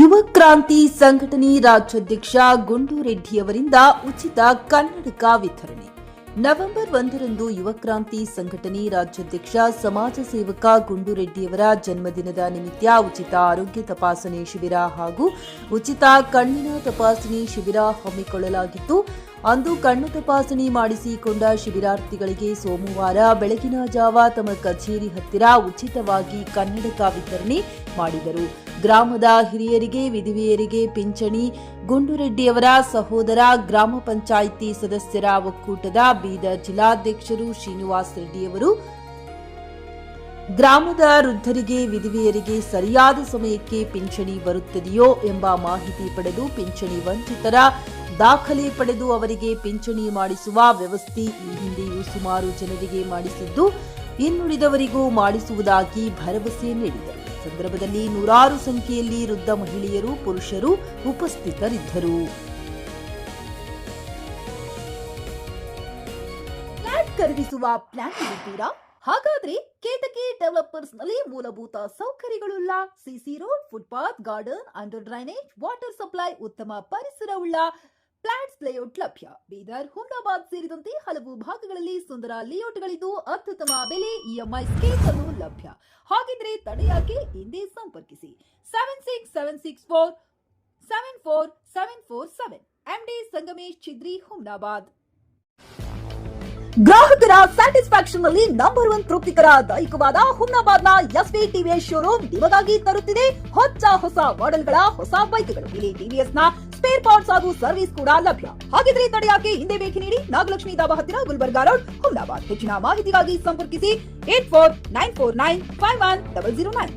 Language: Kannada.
ಯುವ ಕ್ರಾಂತಿ ಸಂಘಟನೆ ರಾಜ್ಯಾಧ್ಯಕ್ಷ ಗುಂಡು ರೆಡ್ಡಿಯವರಿಂದ ಉಚಿತ ಕನ್ನಡಕ ವಿತರಣೆ. ನವೆಂಬರ್ 1ರಂದು ಯುವ ಕ್ರಾಂತಿ ಸಂಘಟನೆ ರಾಜ್ಯಾಧ್ಯಕ್ಷ ಸಮಾಜ ಸೇವಕ ಗುಂಡು ರೆಡ್ಡಿಯವರ ಜನ್ಮದಿನದ ನಿಮಿತ್ತ ಉಚಿತ ಆರೋಗ್ಯ ತಪಾಸಣೆ ಶಿಬಿರ ಹಾಗೂ ಉಚಿತ ಕಣ್ಣಿನ ತಪಾಸಣೆ ಶಿಬಿರ ಹಮ್ಮಿಕೊಳ್ಳಲಾಗಿತ್ತು. ಅಂದು ಕಣ್ಣು ತಪಾಸಣೆ ಮಾಡಿಸಿಕೊಂಡ ಶಿಬಿರಾರ್ಥಿಗಳಿಗೆ ಸೋಮವಾರ ಬೆಳಗಿನ ಜಾವ ತಮ್ಮ ಕಚೇರಿ ಹತ್ತಿರ ಉಚಿತವಾಗಿ ಕನ್ನಡಕ ವಿತರಣೆ ಮಾಡಿದರು. ಗ್ರಾಮದ ಹಿರಿಯರಿಗೆ, ವಿಧವೆಯರಿಗೆ ಪಿಂಚಣಿ. ಗುಂಡುರೆಡ್ಡಿಯವರ ಸಹೋದರ ಗ್ರಾಮ ಪಂಚಾಯಿತಿ ಸದಸ್ಯರ ಒಕ್ಕೂಟದ ಬೀದರ್ ಜಿಲ್ಲಾಧ್ಯಕ್ಷರು ಶ್ರೀನಿವಾಸ್ ರೆಡ್ಡಿಯವರು ಗ್ರಾಮದ ವೃದ್ಧರಿಗೆ, ವಿಧವೆಯರಿಗೆ ಸರಿಯಾದ ಸಮಯಕ್ಕೆ ಪಿಂಚಣಿ ಬರುತ್ತದೆಯೋ ಎಂಬ ಮಾಹಿತಿ ಪಡೆದು ಪಿಂಚಣಿ ವಂಚಿತರ ದಾಖಲೆ ಪಡೆದು ಅವರಿಗೆ ಪಿಂಚಣಿ ಮಾಡಿಸುವ ವ್ಯವಸ್ಥೆ ಈ ಹಿಂದೆಯೂ ಸುಮಾರು ಜನರಿಗೆ ಮಾಡಿಸಿದ್ದು, ಇನ್ನುಳಿದವರಿಗೂ ಮಾಡಿಸುವುದಾಗಿ ಭರವಸೆ ನೀಡಿದರು. ಸಂದರ್ಭದಲ್ಲಿ ನೂರಾರು ಸಂಖ್ಯೆಯಲ್ಲಿ ವೃದ್ಧ ಮಹಿಳೆಯರು, ಪುರುಷರು ಉಪಸ್ಥಿತರಿದ್ದರು. ಫ್ಲಾಟ್ ಖರೀದಿಸುವ ಪ್ಲಾನ್ ಇದ್ದೀರಾ? ಹಾಗಾದ್ರೆ ಕೇತಕಿ ಡೆವಲಪರ್ಸ್ ನಲ್ಲಿ ಮೂಲಭೂತ ಸೌಕರ್ಯಗಳುಳ್ಳ CC road, footpath, garden, under drainage, water supply, ಉತ್ತಮ ಪರಿಸರವುಳ್ಳ ಫ್ಲಾಟ್ಸ್ ಲೇಔಟ್ ಲಭ್ಯ. ಬೀದರ್, ಹುಮ್ನಾಬಾದ್ ಸೇರಿದಂತೆ ಹಲವು ಭಾಗಗಳಲ್ಲಿ ಸುಂದರ ಲೇಔಟ್ಗಳಿದ್ದು ಅತ್ಯುತ್ತಮ ಬೆಲೆ, ಇಎಂಐ ಸ್ಕೀಮ್ಸ್ ಅನ್ನು ಲಭ್ಯ. ಹಾಗಿದ್ರೆ ತಡೆಯಾಕೆ? ಹಿಂದೆ ಸಂಪರ್ಕಿಸಿ 7676474747 ಎಂಡಿ ಸಂಗಮೇಶ್ ಚಿದ್ರಿ, ಹುಮ್ನಾಬಾದ್. ಗ್ರಾಹಕರ ಸ್ಯಾಟಿಸ್ಫ್ಯಾಕ್ಷನ್ ನಲ್ಲಿ ನಂಬರ್ 1 ತೃಪ್ತಿಕರ ದೈಹಿಕವಾದ ಹುಮ್ನಾಬಾದ್ನ ಎಸ್ವಿ ಟಿವಿಎಸ್ ಶೋರೂಮ್ ನಿಮಗಾಗಿ ತರುತ್ತಿದೆ ಹೊಸ ಮಾಡೆಲ್ಗಳ ಹೊಸ ಬೈಕ್ಗಳು. ಇಲ್ಲಿ ಟಿವಿಎಸ್ ನ ಸ್ಪೇರ್ ಪಾರ್ಟ್ಸ್ ಹಾಗೂ ಸರ್ವಿಸ್ ಕೂಡ ಲಭ್ಯ. ಹಾಗಿದ್ರೆ ತಡೆಯಾಕೆ? ಹಿಂದೆ ಭೇಟಿ ನೀಡಿ. ನಾಗಲಕ್ಷ್ಮಿ ದಾಬಾ ಹತ್ತಿರ, ಗುಲ್ಬರ್ಗಾ ರೋಡ್, ಹುಮ್ನಾಬಾದ್. ಹೆಚ್ಚಿನ ಮಾಹಿತಿಗಾಗಿ ಸಂಪರ್ಕಿಸಿ 8494951009.